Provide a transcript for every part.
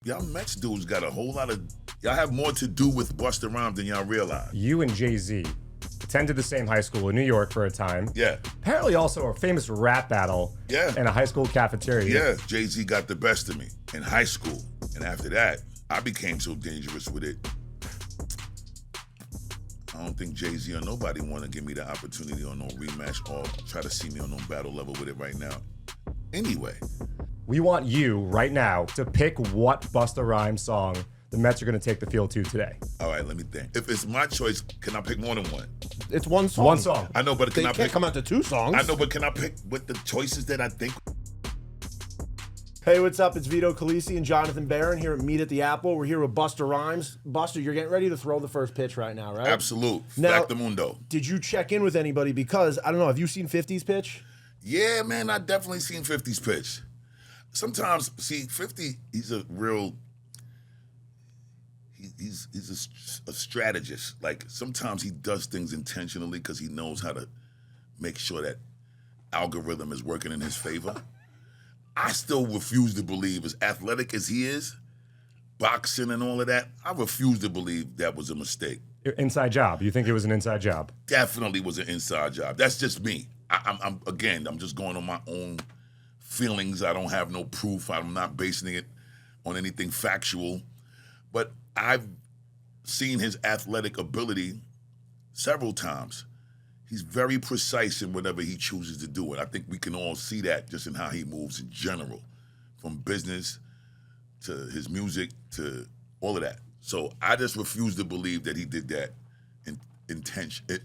Y'all Mets dudes got a whole lot of, y'all have more to do with Busta Rhymes than y'all realize. You and Jay-Z attended the same high school in New York for a time. Yeah. Apparently also a famous rap battle in a high school cafeteria. Yeah, Jay-Z got the best of me in high school. And after that, I became so dangerous with it. I don't think Jay-Z or nobody want to give me the opportunity on no rematch or try to see me on no battle level with it right now. Anyway. We want you right now to pick what Busta Rhymes song the Mets are going to take the field to today. All right, let me think. If it's my choice, can I pick more than one? It's one song. One song. I know, but can I pick? Come out to two songs. I know, but can I pick with the choices that I think? Hey, what's up? It's Vito Calisi and Jonathan Barron here at Meet at the Apple. We're here with Busta Rhymes. Busta, you're getting ready to throw the first pitch right now, right? Absolute. Now, Factamundo. did you check in with anybody? Because, I don't know, have you seen 50's pitch? Yeah, man, I definitely seen 50's pitch. Sometimes, see, 50, he's a real, he's a strategist. Like, sometimes he does things intentionally because he knows how to make sure that algorithm is working in his favor. I still refuse to believe, as athletic as he is, boxing and all of that, I refuse to believe that was a mistake. Inside job. You think it was an inside job? Definitely was an inside job. That's just me. I'm just going on my own feelings. I don't have no proof. I'm not basing it on anything factual. But I've seen his athletic ability several times. He's very precise in whatever he chooses to do. And I think we can all see that just in how he moves in general, from business to his music to all of that. So I just refuse to believe that he did that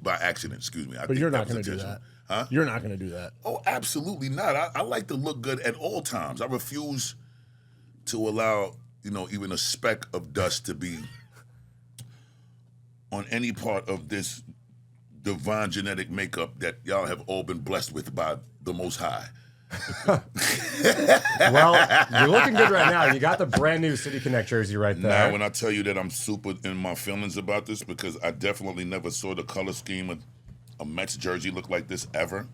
by accident, excuse me. But you're not going to do that. Huh? You're not going to do that. Oh, absolutely not. I like to look good at all times. I refuse to allow, even a speck of dust to be on any part of this divine genetic makeup that y'all have all been blessed with by the Most High. Well, you're looking good right now. You got the brand new Citi Connect jersey right there. Now, when I tell you that I'm super in my feelings about this, because I definitely never saw the color scheme of a Mets jersey look like this ever.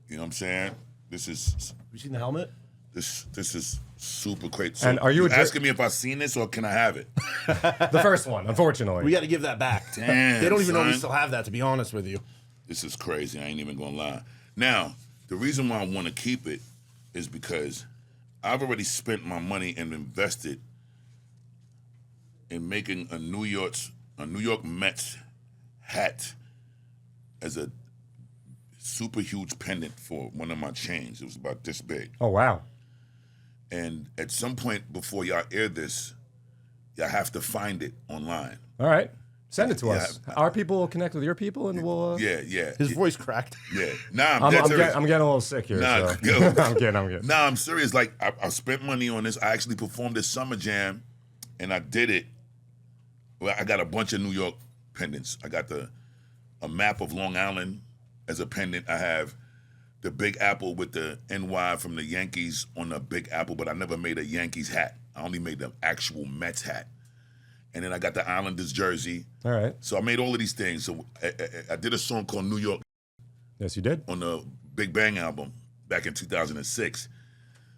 You know what I'm saying? This is. You seen the helmet? This is super crazy. So and are you asking me if I've seen this or can I have it? The first one, unfortunately. We got to give that back. Damn, they don't even know we son. still have that, to be honest with you. This is crazy. I ain't even gonna lie. Now, the reason why I want to keep it is because I've already spent my money and invested in making a New York Mets hat as a super huge pendant for one of my chains. It was about this big. Oh, wow. And at some point before y'all air this, y'all have to find it online. All right. Send it to us. Our people will connect with your people, and we'll... Yeah. His voice cracked. Yeah. Nah, I'm getting a little sick here. Nah, so. I'm kidding. Nah, I'm serious. Like, I spent money on this. I actually performed this summer jam, and I did it. Well, I got a bunch of New York pendants. I got a map of Long Island as a pendant. I have the Big Apple with the NY from the Yankees on the Big Apple, but I never made a Yankees hat. I only made the actual Mets hat. And then I got the Islanders jersey. All right. So I made all of these things. So I did a song called New York. Yes, you did. On the Big Bang album back in 2006.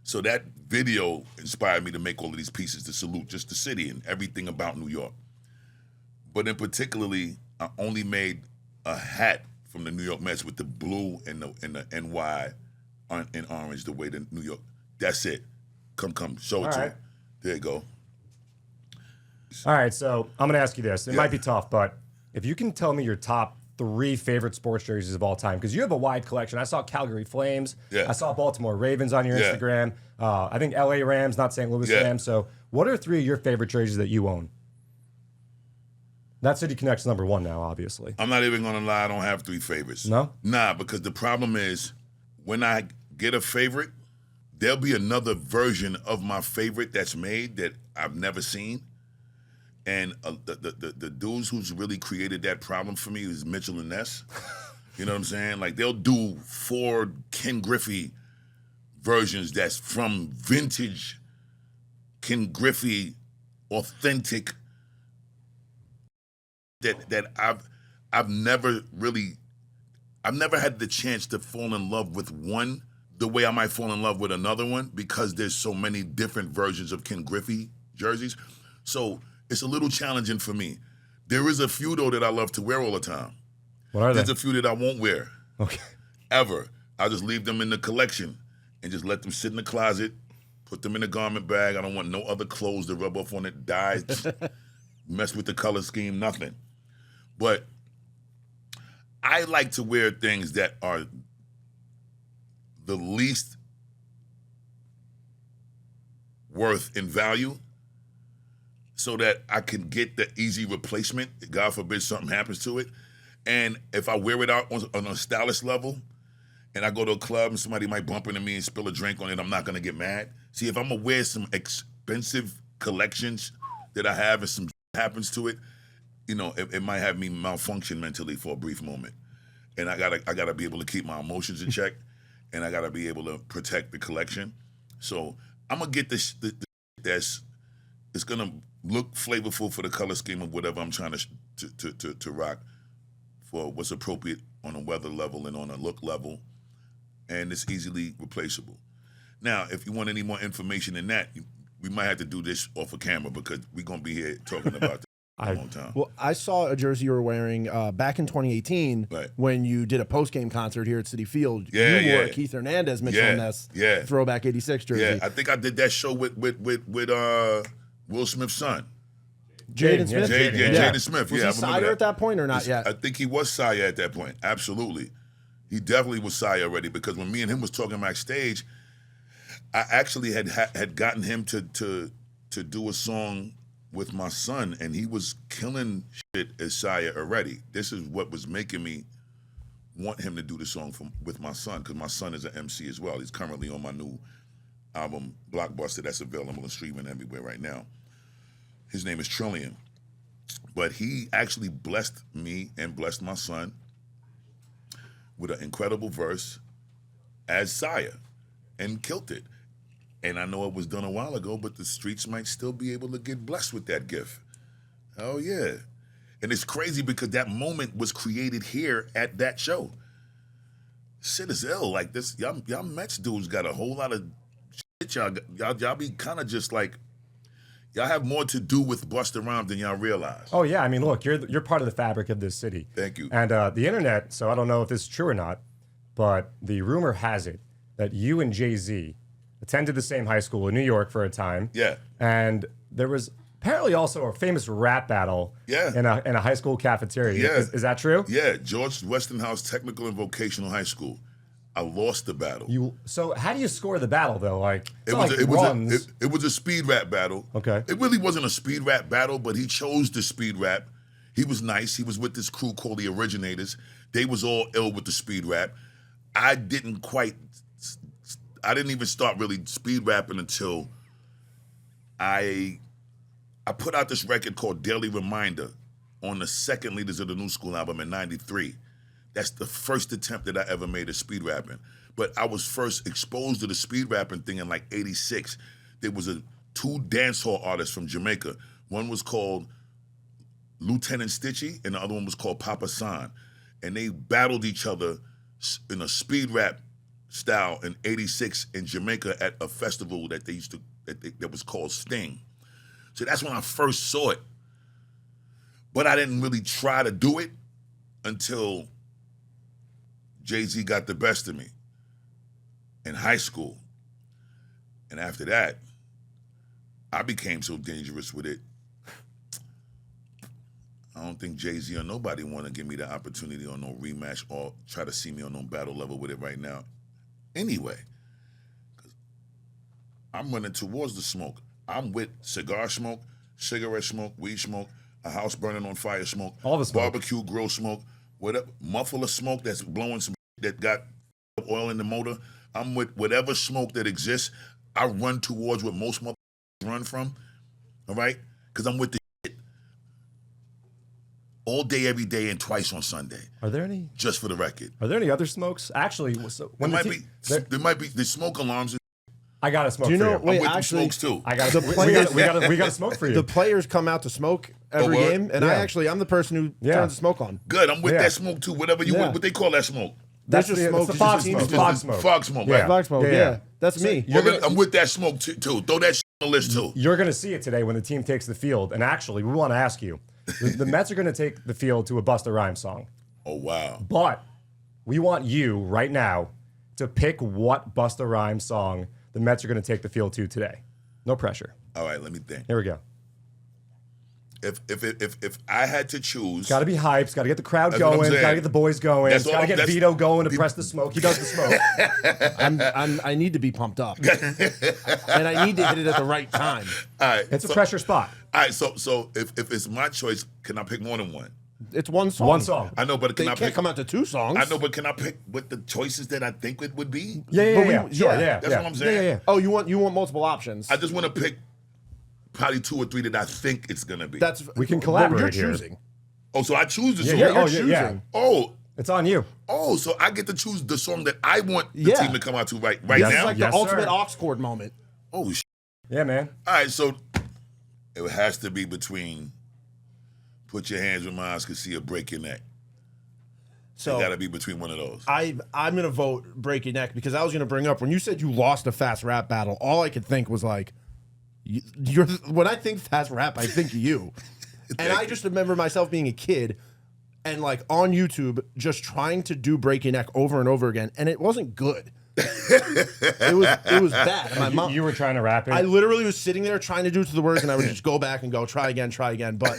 So that video inspired me to make all of these pieces to salute just the city and everything about New York. But in particularly, I only made a hat from the New York Mets with the blue and the NY in orange, the way the New York. That's it. Come, show it to me. There you go. All right, so I'm going to ask you this. It might be tough, but if you can tell me your top 3 favorite sports jerseys of all time, because you have a wide collection. I saw Calgary Flames. Yeah. I saw Baltimore Ravens on your Instagram. I think LA Rams, not St. Louis Rams. So what are 3 of your favorite jerseys that you own? That Citi Connect's number 1 now, obviously. I'm not even going to lie. I don't have 3 favorites. No? Nah, because the problem is when I get a favorite, there'll be another version of my favorite that's made that I've never seen. And the dudes who's really created that problem for me is Mitchell and Ness. You know what I'm saying? Like, they'll do 4 Ken Griffey versions that's from vintage Ken Griffey, authentic, that I've never had the chance to fall in love with one the way I might fall in love with another one because there's so many different versions of Ken Griffey jerseys. So it's a little challenging for me. There is a few, though, that I love to wear all the time. What are There's they? a few that I won't wear. Okay. Ever. I'll just leave them in the collection and just let them sit in the closet, put them in a garment bag. I don't want no other clothes to rub off on it, dye, mess with the color scheme, nothing. But I like to wear things that are the least worth in value so that I can get the easy replacement. God forbid something happens to it. And if I wear it out on a stylish level and I go to a club and somebody might bump into me and spill a drink on it, I'm not going to get mad. See, if I'm going to wear some expensive collections that I have and some happens to it, you know, it might have me malfunction mentally for a brief moment. And I gotta be able to keep my emotions in check, and I gotta be able to protect the collection. So I'm gonna get this that's it's gonna look flavorful for the color scheme of whatever I'm trying to rock for what's appropriate on a weather level and on a look level, and it's easily replaceable. Now, if you want any more information than that, we might have to do this off of camera because we're gonna be here talking about this for a long time. Well, I saw a jersey you were wearing back in 2018 when you did a post-game concert here at Citi Field. Yeah, you wore a Keith Hernandez Mitchell Ness throwback 86 jersey. Yeah, I think I did that show with Will Smith's son. Jaden Smith? Jaden Smith. Was he sire at that point or not yet? I think he was sire at that point. Absolutely. He definitely was sire already because when me and him was talking backstage, I actually had gotten him to do a song with my son, and he was killing shit as sire already. This is what was making me want him to do the song with my son, because my son is an MC as well. He's currently on my new album, Blockbuster, that's available and streaming everywhere right now. His name is Trillion. But he actually blessed me and blessed my son with an incredible verse as sire and killed it. And I know it was done a while ago, but the streets might still be able to get blessed with that gift. Oh, yeah. And it's crazy because that moment was created here at that show. Shit is ill. Like this, y'all Mets dudes got a whole lot of shit. Y'all be kind of just like, y'all have more to do with Busta Rhymes than y'all realize. Oh, yeah. I mean, look, you're part of the fabric of this city. Thank you. And the internet, so I don't know if this is true or not, but the rumor has it that you and Jay-Z attended the same high school in New York for a time. Yeah. And there was apparently also a famous rap battle in a high school cafeteria. Yeah. Is that true? Yeah, George Westinghouse Technical and Vocational High School. I lost the battle. So how do you score the battle though? Like it was a speed rap battle. Okay. It really wasn't a speed rap battle, but he chose the speed rap. He was nice. He was with this crew called the Originators. They was all ill with the speed rap. I didn't even start really speed rapping until I put out this record called Daily Reminder on the second Leaders of the New School album in '93. That's the first attempt that I ever made at speed rapping. But I was first exposed to the speed rapping thing in like '86. There was two dancehall artists from Jamaica. One was called Lieutenant Stitchy and the other one was called Papa San. And they battled each other in a speed rap style in '86 in Jamaica at a festival that that was called Sting. So that's when I first saw it. But I didn't really try to do it until Jay-Z got the best of me in high school. And after that, I became so dangerous with it. I don't think Jay-Z or nobody want to give me the opportunity on no rematch or try to see me on no battle level with it right now. Anyway, I'm running towards the smoke. I'm with cigar smoke, cigarette smoke, weed smoke, a house burning on fire smoke, all the smoke, barbecue grill smoke, whatever, muffler smoke that's blowing some that got oil in the motor. I'm with whatever smoke that exists. I run towards what most motherfuckers run from, all right? Because I'm with the shit all day, every day, and twice on Sunday. Are there any? Just for the record. Are there any other smokes? Actually, there might be the smoke alarms. I got to smoke. Do you know? For you. Wait, I'm with actually, the smokes too. I got we got to smoke for you. The players come out to smoke every game, and I'm the person who turns the smoke on. Good, I'm with that smoke too. Whatever you want, what they call that smoke. That's just smoke. It's the fog smoke. Fog smoke, right? Fog smoke. Yeah. That's me. I'm with that smoke too. Throw that shit the list too. You're going to see it today when the team takes the field. And actually, we want to ask you. The Mets are going to take the field to a Busta Rhymes song. Oh, wow. But we want you right now to pick what Busta Rhymes song the Mets are going to take the field to today. No pressure. All right, let me think. Here we go. If I had to choose, Got to be hyped. Got to get the crowd That's what I'm going. Got to saying. get the boys going. That's Got all- to get that's- Vito going to press the smoke. He does the smoke. I need to be pumped up, and I need to hit it at the right time. all right. It's a pressure spot. All right, so if it's my choice, can I pick more than one? It's one song. One song. I know, but They can I can't pick? come out to two songs. I know, but can I pick what the choices that I think it would be? Yeah. we- Sure, yeah. yeah. That's what I'm saying. Yeah. Oh, you want multiple options? I just want to pick probably 2 or 3 that I think it's gonna be. That's We can but collaborate You're here. choosing. Oh, so I choose the Yeah, song. yeah. You're Oh, choosing. yeah. Oh, It's on you. so I get to choose the song that I want the Yeah. team to come out to right Yes, It's now. like Yes, the ultimate sir. aux chord moment. Oh, Yeah, man. all right. So it has to be between "Put Your Hands Where My Eyes Can See" or "Break Your Neck." So It got to be between one of those. I'm gonna vote "Break Your Neck" because I was gonna bring up when you said you lost a fast rap battle. All I could think was like, you're when I think fast rap, I think you. And I just remember myself being a kid and like on YouTube just trying to do "Break Your Neck" over and over again, and it wasn't good. it was bad. And my mom, You were trying to rap it. I literally was sitting there trying to do to the words, and I would just go back and go try again. But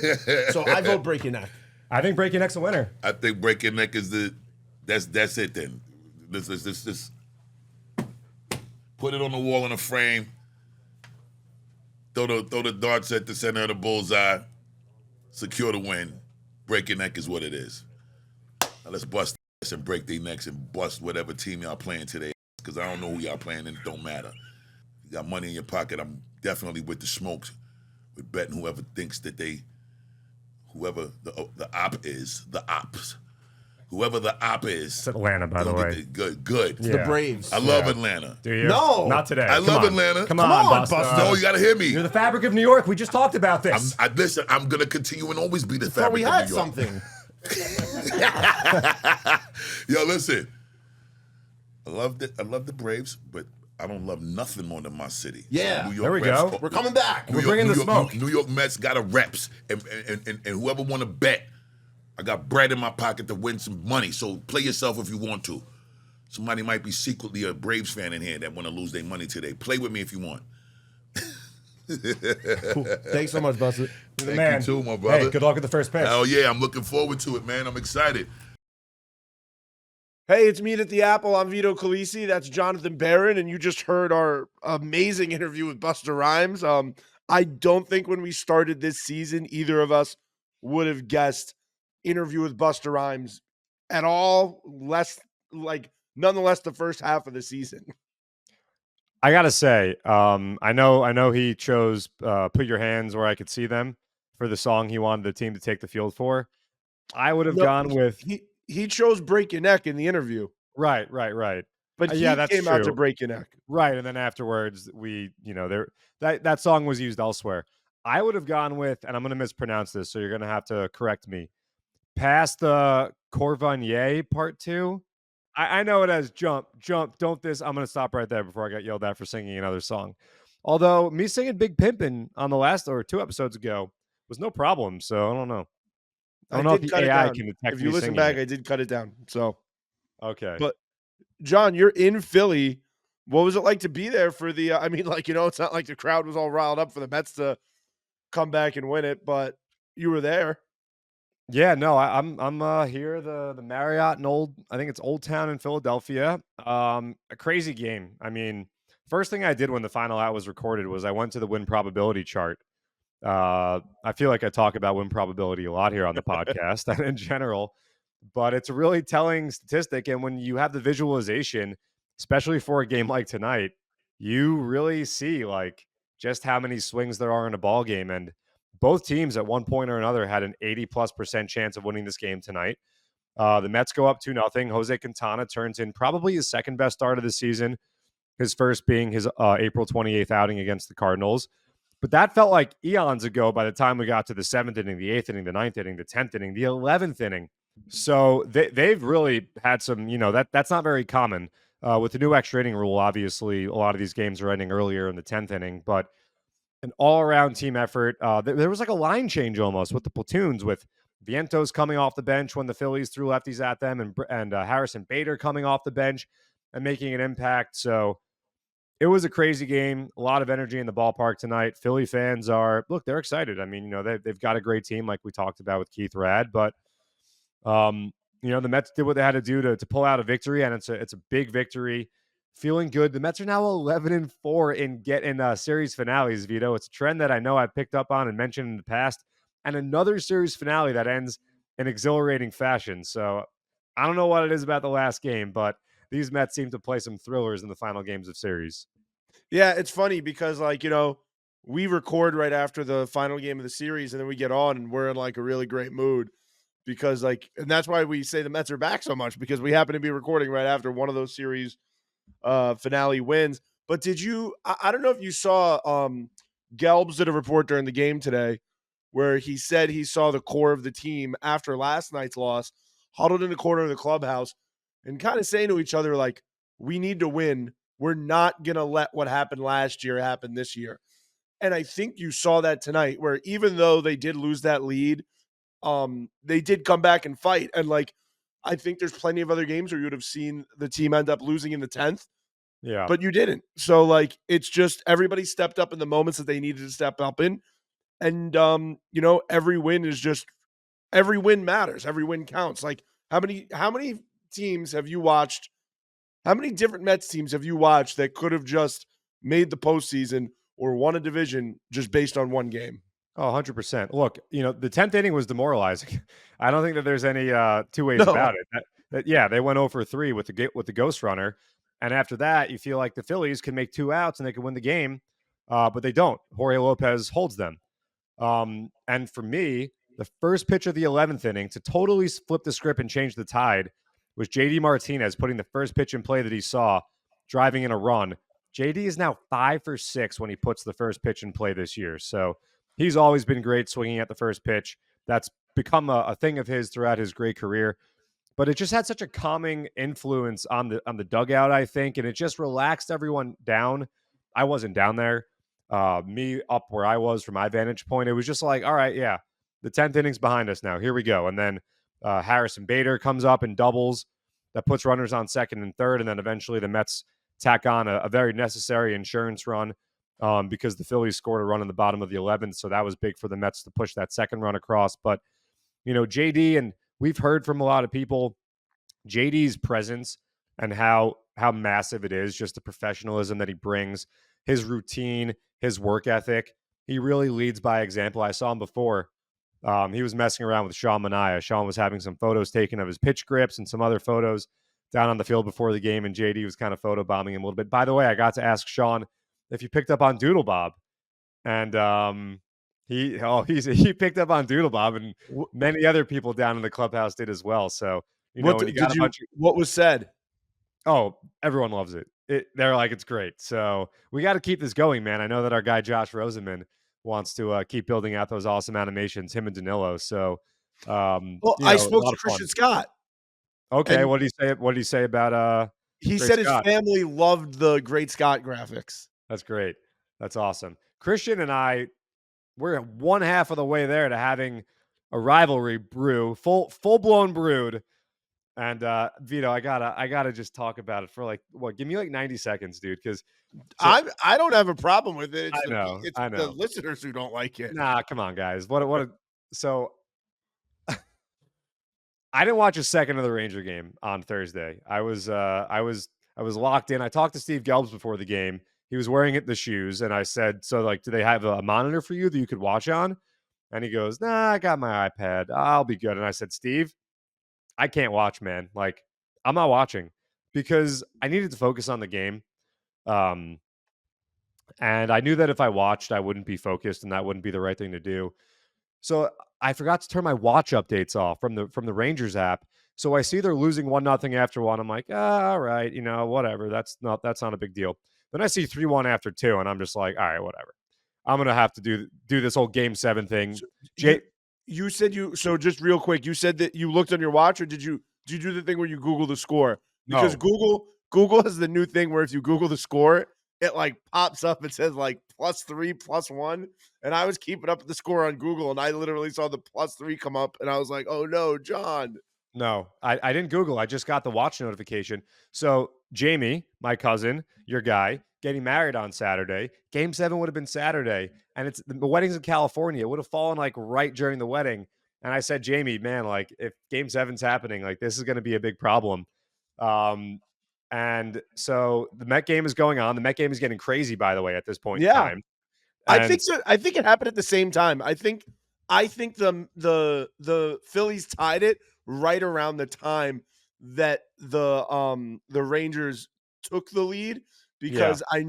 so I vote "Break Your Neck." I think Break Your Neck's a winner. I think "Break Your Neck" is that's it then. Let's put it on the wall in a frame. Throw the darts at the center of the bullseye. Secure the win. Break Your Neck is what it is. Now let's bust this and break their necks and bust whatever team y'all playing today. Because I don't know who y'all playing and it don't matter. You got money in your pocket, I'm definitely with the smokes. With betting whoever thinks that whoever the op is, the ops. Whoever the op is. It's Atlanta, by the way. Good. The Braves. I love Atlanta. Do you? No. Not today. I Come love on. Atlanta. Come Come on, on, Busta. Busta. No, you gotta hear me. You're the fabric of New York. We just talked about this. Listen, I'm gonna continue and always be the Thought fabric we of had New York. something. Yo, listen. I love the Braves, but I don't love nothing more than my city. Yeah. New York There we Reps- go. We're coming back. We're bringing the smoke. New York Mets got a reps, and whoever want to bet, I got bread in my pocket to win some money. So play yourself if you want to. Somebody might be secretly a Braves fan in here that want to lose their money today. Play with me if you want. Cool. Thanks so much, Busta. You're the Thank man. you too, my brother. Hey, good luck with the first pitch. Hell yeah, I'm looking forward to it, man. I'm excited. Hey, it's Meet at the Apple. I'm Vito Calisi. That's Jonathan Barron, and you just heard our amazing interview with Busta Rhymes. I don't think when we started this season, either of us would have guessed interview with Busta Rhymes at all. Nonetheless, the first half of the season. I gotta say, I know he chose "Put Your Hands Where I Could See Them" for the song he wanted the team to take the field for. I would have gone with He chose "Break Your Neck" in the interview, right. but he Yeah, that's came out to true. "Break Your Neck." Right, and then afterwards, that song was used elsewhere. I would have gone with, and I'm going to mispronounce this, so you're going to have to correct me. Past the Corvanier Part 2. I know it as jump, don't this. I'm going to stop right there before I get yelled at for singing another song. Although me singing Big Pimpin' on the last or 2 episodes ago was no problem, so I don't know. I don't know if did the cut it AI down. can detect If you me listen singing back, it. I did cut it down. So, Okay. But John, you're in Philly. What was it like to be there for the? It's not like the crowd was all riled up for the Mets to come back and win it, but you were there. Yeah, no, I'm here, the Marriott in I think it's Old Town in Philadelphia. A crazy game. I mean, first thing I did when the final out was recorded was I went to the win probability chart. I feel like I talk about win probability a lot here on the podcast and in general, but it's a really telling statistic. And when you have the visualization, especially for a game like tonight, you really see like just how many swings there are in a ball game. And both teams at one point or another had an 80+% chance of winning this game tonight. The Mets go up 2-0. Jose Quintana turns in probably his second best start of the season, his first being his April 28th outing against the Cardinals. But that felt like eons ago by the time we got to the 7th inning, the 8th inning, the 9th inning, the 10th inning, the 11th inning. So they've really had some, that's not very common. With the new extra inning rule, obviously, a lot of these games are ending earlier in the 10th inning. But an all-around team effort. There was like a line change almost with the platoons, with Vientos coming off the bench when the Phillies threw lefties at them, and Harrison Bader coming off the bench and making an impact. So it was a crazy game. A lot of energy in the ballpark tonight. Philly fans they're excited. I mean, they've got a great team, like we talked about with Keith Rad, but the Mets did what they had to do to pull out a victory, and it's a big victory. Feeling good. The Mets are now 11-4 in series finales, Vito. It's a trend that I know I've picked up on and mentioned in the past, and another series finale that ends in exhilarating fashion. So I don't know what it is about the last game, but these Mets seem to play some thrillers in the final games of series. Yeah, it's funny because we record right after the final game of the series, and then we get on and we're in like a really great mood because and that's why we say the Mets are back so much, because we happen to be recording right after one of those series finale wins. But I don't know if you saw Gelbs did a report during the game today where he said he saw the core of the team after last night's loss huddled in the corner of the clubhouse and kind of saying to each other, like, we need to win. We're not going to let what happened last year happen this year. And I think you saw that tonight, where even though they did lose that lead, they did come back and fight. And I think there's plenty of other games where you would have seen the team end up losing in the 10th. Yeah. But you didn't. So it's just everybody stepped up in the moments that they needed to step up in. And every win matters. Every win counts. Like how many teams have you watched? How many different Mets teams have you watched that could have just made the postseason or won a division just based on one game? Oh, 100%. Look, the 10th inning was demoralizing. I don't think that there's any two ways about it. Yeah, they went 0 for 3 with the ghost runner. And after that, you feel like the Phillies can make 2 outs and they can win the game, but they don't. Jorge Lopez holds them. And for me, the first pitch of the 11th inning to totally flip the script and change the tide was JD Martinez putting the first pitch in play that he saw, driving in a run. JD is now 5 for 6 when he puts the first pitch in play this year. So he's always been great swinging at the first pitch. That's become a thing of his throughout his great career. But it just had such a calming influence on the dugout, I think, and it just relaxed everyone down. I wasn't down there. Me up where I was from my vantage point, it was just like, all right, yeah, the 10th inning's behind us now. Here we go. And then Harrison Bader comes up and doubles. That puts runners on second and third. And then eventually the Mets tack on a very necessary insurance run because the Phillies scored a run in the bottom of the 11th. So that was big for the Mets to push that second run across. But, JD, and we've heard from a lot of people, JD's presence and how massive it is, just the professionalism that he brings, his routine, his work ethic. He really leads by example. I saw him before. He was messing around with Sean Manaea. Sean was having some photos taken of his pitch grips and some other photos down on the field before the game, and JD was kind of photobombing him a little bit. By the way, I got to ask Sean if you picked up on Doodlebob, and he picked up on Doodlebob, and many other people down in the clubhouse did as well. So what was said? Oh, everyone loves it. They're like, it's great. So we got to keep this going, man. I know that our guy Josh Rosenman wants to keep building out those awesome animations, him and Danilo. So, I spoke to Christian Scott. Okay, what did he say? What did he say about? He said his family loved the Great Scott graphics. That's great. That's awesome. Christian and I, we're one half of the way there to having a rivalry brew, full blown brewed. And Vito, I gotta just talk about it for give me 90 seconds, dude. Because I don't have a problem with it. I know. The listeners who don't like it. Nah, come on, guys. So I didn't watch a second of the Ranger game on Thursday. I was locked in. I talked to Steve Gelbs before the game. He was wearing the shoes, and I said, "So, do they have a monitor for you that you could watch on?" And he goes, "Nah, I got my iPad. I'll be good." And I said, "Steve, I can't watch, man. I'm not watching because I needed to focus on the game. And I knew that if I watched, I wouldn't be focused and that wouldn't be the right thing to do. So I forgot to turn my watch updates off from the Rangers app. So I see they're losing 1-0 after 1. I'm like, all right, whatever. That's not a big deal. Then I see 3-1 after 2, and I'm just like, all right, whatever. I'm gonna have to do this whole Game 7 thing. You said so just real quick, you said that you looked on your watch, or did you do the thing where you Google the score? Because No. Google has the new thing where if you Google the score, it like pops up. It says like +3, +1. And I was keeping up with the score on Google, and I literally saw the +3 come up, and I was like, oh no, John. No, I didn't Google. I just got the watch notification. So Jamie, my cousin, your guy, getting married on Saturday. Game 7 would have been Saturday, and it's the wedding's in California. It would have fallen like right during the wedding. And I said, Jamie, man, like if Game 7's happening, like this is going to be a big problem. And so the Met game is going on. The Met game is getting crazy, by the way, at this point in Yeah. time. I And think so. I think it happened at the same time. I think the Phillies tied it right around the time that the Rangers took the lead, because I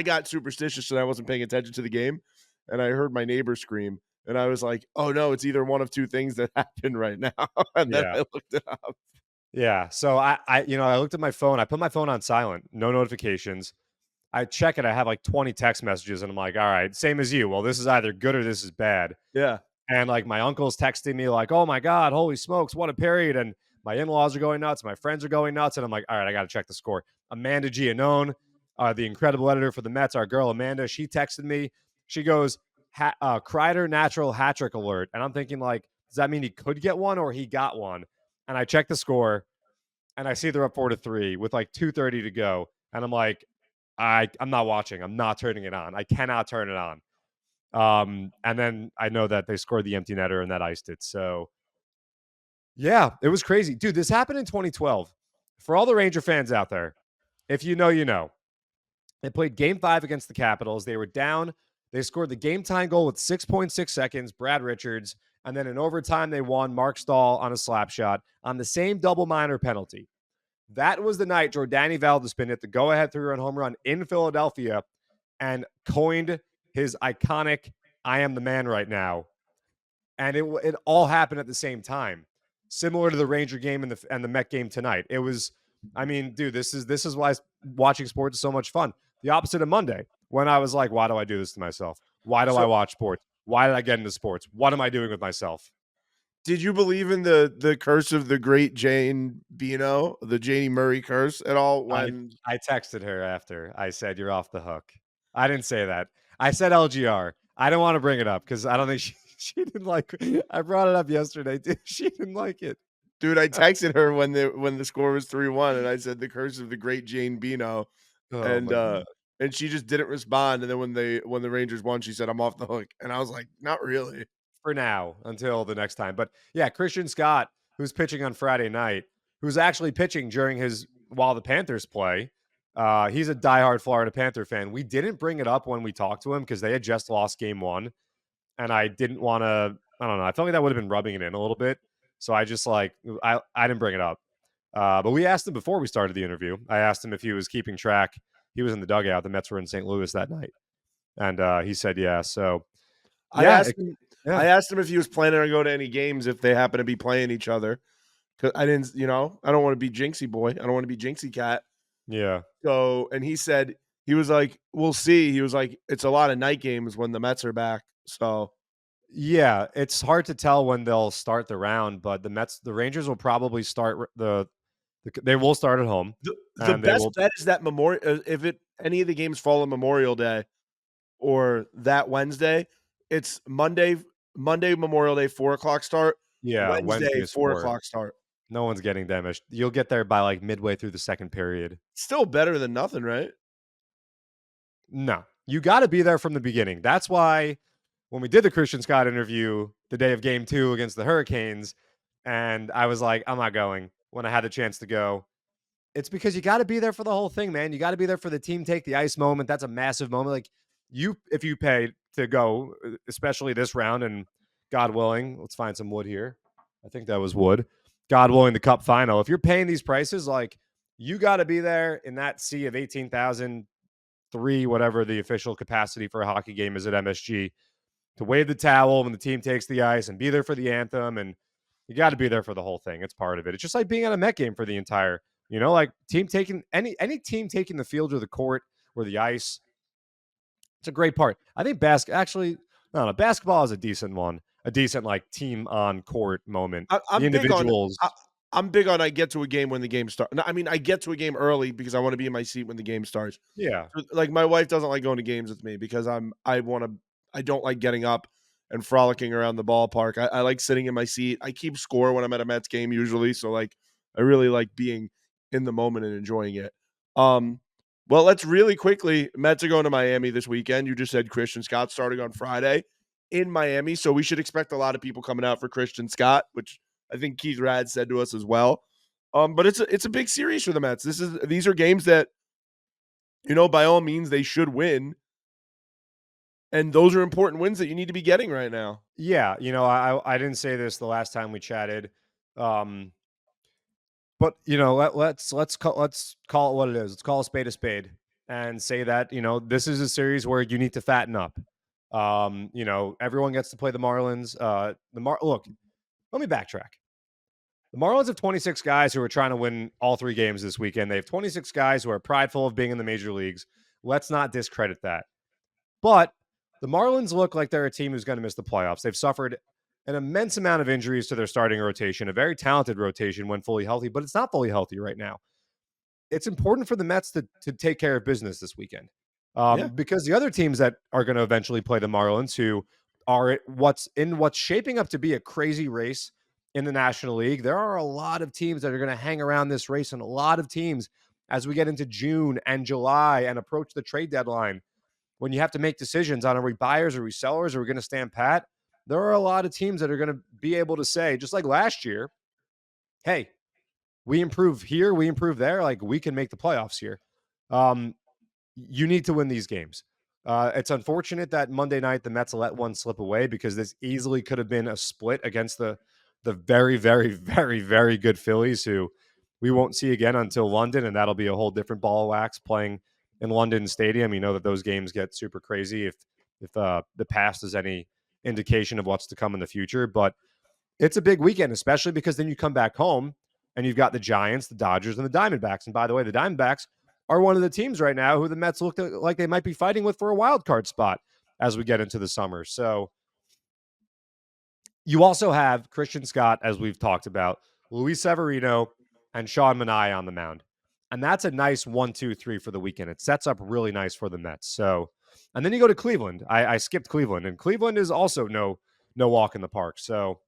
got superstitious and I wasn't paying attention to the game, and I heard my neighbor scream, and I was like, "Oh no, it's either one of two things that happened right now." And then yeah. I looked it up. Yeah. So I looked at my phone. I put my phone on silent, no notifications. I check it. I have like 20 text messages, and I'm like, all right, same as you. Well, this is either good or this is bad. Yeah. And like my uncle's texting me, like, oh my God, holy smokes, what a period. And my in laws are going nuts. My friends are going nuts. And I'm like, all right, I got to check the score. Amanda Giannone, the incredible editor for the Mets, our girl Amanda, she texted me. She goes, Kreider natural hat trick alert. And I'm thinking, like, does that mean he could get one or he got one? And I check the score, and I see they're up 4-3 with like 2:30 to go. And I'm like, I'm not watching. I'm not turning it on. I cannot turn it on. And then I know that they scored the empty netter and that iced it. So yeah, it was crazy. Dude, this happened in 2012. For all the Ranger fans out there, if you know, you know. They played game 5 against the Capitals. They were down. They scored the game time goal with 6.6 seconds, Brad Richards. And then in overtime, they won Mark Stahl on a slap shot on the same double minor penalty. That was the night Jordani Valdespin hit the go-ahead 3-run home run in Philadelphia and coined his iconic "I am the man right now." And it all happened at the same time, similar to the Ranger game and the Met game tonight. It was, I mean, dude, this is why watching sports is so much fun. The opposite of Monday, when I was like, why do I do this to myself? Why do I watch sports? Why did I get into sports? What am I doing with myself? Did you believe in the curse of the great Jane Bino, the Janie Murray curse at all? When I texted her after. I said, you're off the hook. I didn't say that. I said LGR. I didn't want to bring it up because I don't think she didn't like it. I brought it up yesterday, dude. She didn't like it. Dude, I texted her when the score was 3-1, and I said the curse of the great Jane Bino. Oh, And she just didn't respond. And then when the Rangers won, she said, I'm off the hook. And I was like, not really. for now until the next time. But yeah, Christian Scott, who's pitching on Friday night, who's actually pitching while the Panthers play. He's a diehard Florida Panther fan. We didn't bring it up when we talked to him because they had just lost game 1. And I didn't want to, I don't know. I felt like that would have been rubbing it in a little bit. So I just I didn't bring it up. But we asked him before we started the interview. I asked him if he was keeping track. He was in the dugout. The Mets were in St. Louis that night. And he said, yeah. So I asked him if he was planning on going to any games if they happen to be playing each other. Cause I didn't, I don't want to be Jinxie boy. I don't want to be Jinxie cat. Yeah. So, and he said, he was like, we'll see. He was like, it's a lot of night games when the Mets are back. So, yeah, it's hard to tell when they'll start the round, but the Rangers will probably start they will start at home. The best bet is that any of the games fall on Memorial Day or that Wednesday, it's Monday Memorial Day 4:00 start. Yeah, Wednesday is 4:00 start. No one's getting damaged. You'll get there by like midway through the second period. Still better than nothing, right? No, you got to be there from the beginning. That's why when we did the Christian Scott interview the day of game 2 against the Hurricanes, and I was like, I'm not going when I had the chance to go. It's because you got to be there for the whole thing, man. You got to be there for the team take the ice moment. That's a massive moment. Like if you pay to go, especially this round, and God willing, let's find some wood here. I think that was wood. God willing, the Cup final. If you're paying these prices, like you got to be there in that sea of 18,003, whatever the official capacity for a hockey game is at MSG, to wave the towel when the team takes the ice and be there for the anthem. And you got to be there for the whole thing. It's part of it. It's just like being at a Met game for the entire, like team taking any team taking the field or the court or the ice. It's a great part. I think basketball is a decent one, a decent like team on court moment. I'm the individuals. I'm big on I get to a game when the game starts. I mean, I get to a game early because I want to be in my seat when the game starts. Yeah. So, like my wife doesn't like going to games with me because I don't like getting up and frolicking around the ballpark. I like sitting in my seat. I keep score when I'm at a Mets game usually, so like I really like being in the moment and enjoying it. Um, well, let's really quickly. Mets are going to Miami this weekend. You just said Christian Scott starting on Friday in Miami, so we should expect a lot of people coming out for Christian Scott, which I think Keith Rad said to us as well. But it's a big series for the Mets. These are games that, by all means they should win, and those are important wins that you need to be getting right now. Yeah, I didn't say this the last time we chatted, but let's call it what it is. Let's call a spade, and say that this is a series where you need to fatten up. Everyone gets to play the Marlins. Look, let me backtrack. The Marlins have 26 guys who are trying to win all 3 games this weekend. They have 26 guys who are prideful of being in the major leagues. Let's not discredit that. But the Marlins look like they're a team who's going to miss the playoffs. They've suffered an immense amount of injuries to their starting rotation, a very talented rotation when fully healthy, but it's not fully healthy right now. It's important for the Mets to take care of business this weekend. Yeah. Because the other teams that are going to eventually play the Marlins, who are what's shaping up to be a crazy race in the National League, there are a lot of teams that are going to hang around this race, and a lot of teams as we get into June and July and approach the trade deadline, when you have to make decisions on are we buyers, are we sellers, are we going to stand pat? There are a lot of teams that are going to be able to say, just like last year, hey, we improve here, we improve there, like we can make the playoffs here. You need to win these games. It's unfortunate that Monday night the Mets let one slip away because this easily could have been a split against the very, very, very, very good Phillies, who we won't see again until London, and that'll be a whole different ball of wax playing in London Stadium. You know that those games get super crazy if the past is any indication of what's to come in the future. But it's a big weekend, especially because then you come back home and you've got the Giants, the Dodgers, and the Diamondbacks. And by the way, the Diamondbacks are one of the teams right now who the Mets look like they might be fighting with for a wild card spot as we get into the summer. So you also have Christian Scott, as we've talked about, Luis Severino, and Sean Manaea on the mound. And that's a nice 1-2-3 for the weekend. It sets up really nice for the Mets. So, and then you go to Cleveland. I skipped Cleveland, and Cleveland is also no walk in the park. So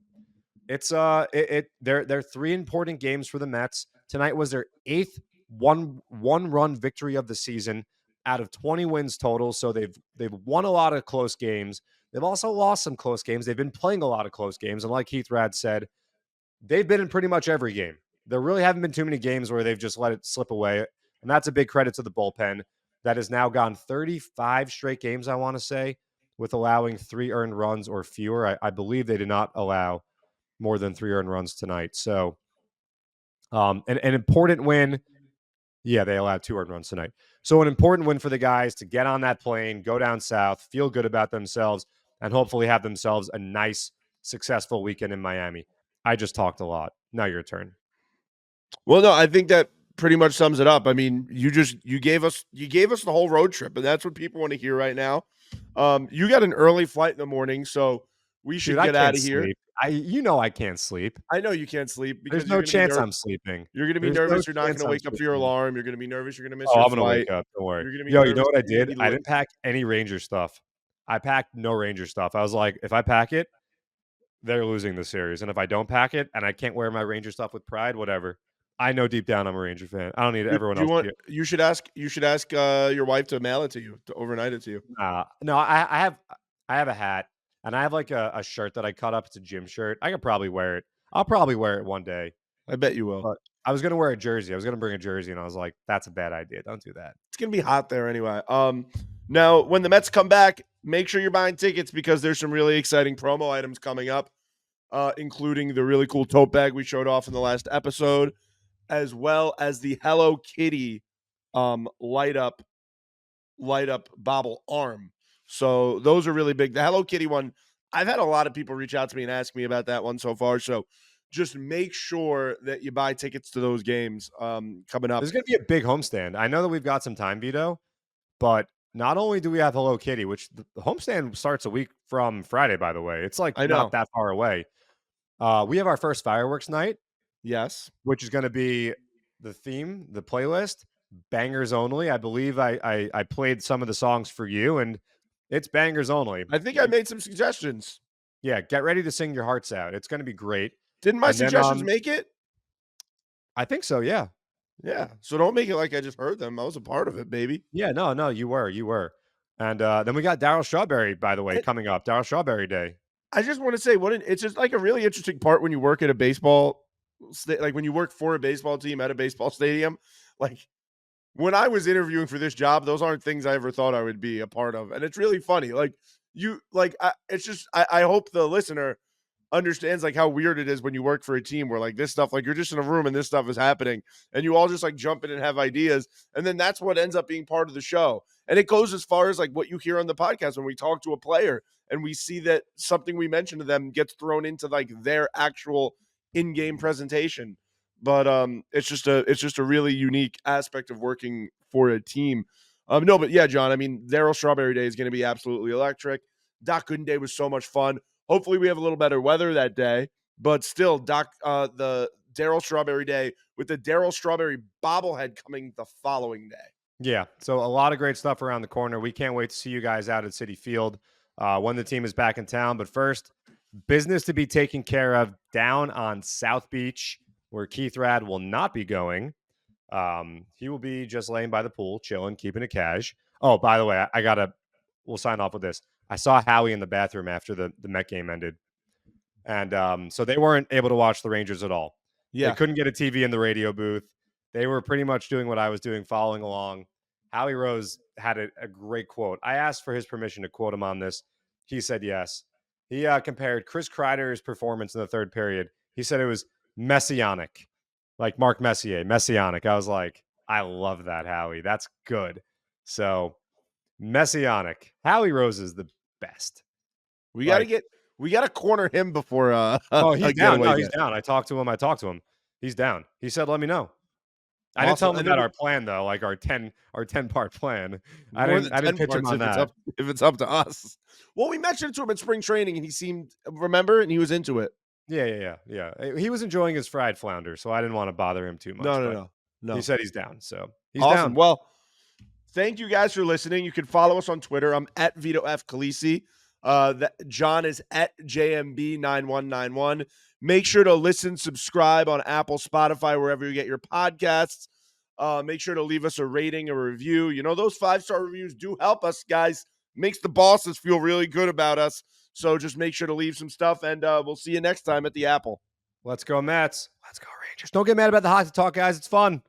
it's they're 3 important games for the Mets. Tonight was their 8th one-run victory of the season out of 20 wins total. So they've won a lot of close games. They've also lost some close games. They've been playing a lot of close games, and like Keith Rad said, they've been in pretty much every game. There really haven't been too many games where they've just let it slip away, and that's a big credit to the bullpen that has now gone 35 straight games, I want to say, with allowing 3 earned runs or fewer. I believe they did not allow more than 3 earned runs tonight. So an important win. Yeah, they allowed 2 earned runs tonight. So an important win for the guys to get on that plane, go down south, feel good about themselves, and hopefully have themselves a nice, successful weekend in Miami. I just talked a lot. Now your turn. Well, no, I think that pretty much sums it up. I mean, you gave us the whole road trip, and that's what people want to hear right now. You got an early flight in the morning, so we should get out of here. Sleep. I can't sleep. I know you can't sleep because there's no chance I'm sleeping. You're going to be nervous. You're not going to wake up for your alarm. You're going to be nervous. You're going to miss your I'm going to flight. wake up. Don't worry. You're going to be Yo, nervous. you know what I did? I didn't pack any Ranger stuff. I packed no Ranger stuff. I was like, if I pack it, they're losing the series. And if I don't pack it and I can't wear my Ranger stuff with pride, whatever. I know deep down I'm a Ranger fan. I don't need everyone else. You should ask your wife to mail it to you, to overnight it to you. No, I have a hat, and I have like a shirt that I cut up. It's a gym shirt. I could probably wear it. I'll probably wear it one day. I bet you will. But I was gonna wear a jersey. I was gonna bring a jersey, and I was like, that's a bad idea. Don't do that. It's gonna be hot there anyway. Now when the Mets come back, make sure you're buying tickets because there's some really exciting promo items coming up, including the really cool tote bag we showed off in the last episode, as well as the Hello Kitty light up bobble arm. So those are really big. The Hello Kitty one, I've had a lot of people reach out to me and ask me about that one so far. So just make sure that you buy tickets to those games coming up. There's going to be a big homestand. I know that we've got some time, Vito, but not only do we have Hello Kitty, which the homestand starts a week from Friday, by the way. It's like not that far away. We have our first fireworks night, Yes. which is going to be the theme, the playlist, bangers only. I believe I played some of the songs for you, and it's bangers only. I think I made some suggestions. Yeah, get ready to sing your hearts out. It's going to be great. Didn't my And then suggestions make it? I think so. Yeah. Yeah. So don't make it like I just heard them. I was a part of it, baby. Yeah. No, you were. And then we got Daryl Strawberry, by the way, And coming up. Daryl Strawberry Day. I just want to say, it's just like a really interesting part when you work at a baseball, like when you work for a baseball team at a baseball stadium. Like when I was interviewing for this job, those aren't things I ever thought I would be a part of, and it's really funny. Like it's just I hope the listener understands like how weird it is when you work for a team where like this stuff, like you're just in a room and this stuff is happening and you all just like jump in and have ideas. And then that's what ends up being part of the show. And it goes as far as like what you hear on the podcast when we talk to a player and we see that something we mentioned to them gets thrown into like their actual in-game presentation. But it's just a really unique aspect of working for a team. No, but yeah, John, I mean, Daryl Strawberry Day is going to be absolutely electric. Doc Gooden Day was so much fun. Hopefully we have a little better weather that day, but still, the Daryl Strawberry Day with the Daryl Strawberry bobblehead coming the following day. Yeah. So a lot of great stuff around the corner. We can't wait to see you guys out at Citi Field when the team is back in town. But first, business to be taken care of down on South Beach, where Keith Rad will not be going. He will be just laying by the pool, chilling, keeping it cash. Oh, by the way, we'll sign off with this. I saw Howie in the bathroom after the Met game ended. And so they weren't able to watch the Rangers at all. Yeah. They couldn't get a TV in the radio booth. They were pretty much doing what I was doing, following along. Howie Rose had a great quote. I asked for his permission to quote him on this. He said yes. He compared Chris Kreider's performance in the third period. He said it was messianic, like Mark Messier, messianic. I was like, I love that, Howie. That's good. So messianic. Howie Rose is the best. We got to corner him before oh, he's a down. getaway No, he's day. down. I talked to him. He's down. He said, let me know. I didn't Awesome. tell him And about then our plan though, like our 10-part plan. I more didn't than 10 pitch him parts on that. if it's up to us. Well, we mentioned it to him in spring training and he seemed, remember, and he was into it. Yeah. He was enjoying his fried flounder, so I didn't want to bother him too much. No. He said he's down, so he's Awesome. down. Well, thank you guys for listening. You can follow us on Twitter. I'm at Vito F. Khaleesi. John is at JMB9191. Make sure to listen, subscribe on Apple, Spotify, wherever you get your podcasts. Make sure to leave us a rating, a review. You know, those 5-star reviews do help us, guys. Makes the bosses feel really good about us. So just make sure to leave some stuff, and we'll see you next time at the Apple. Let's go, Mets. Let's go, Rangers. Don't get mad about the hockey talk, guys. It's fun.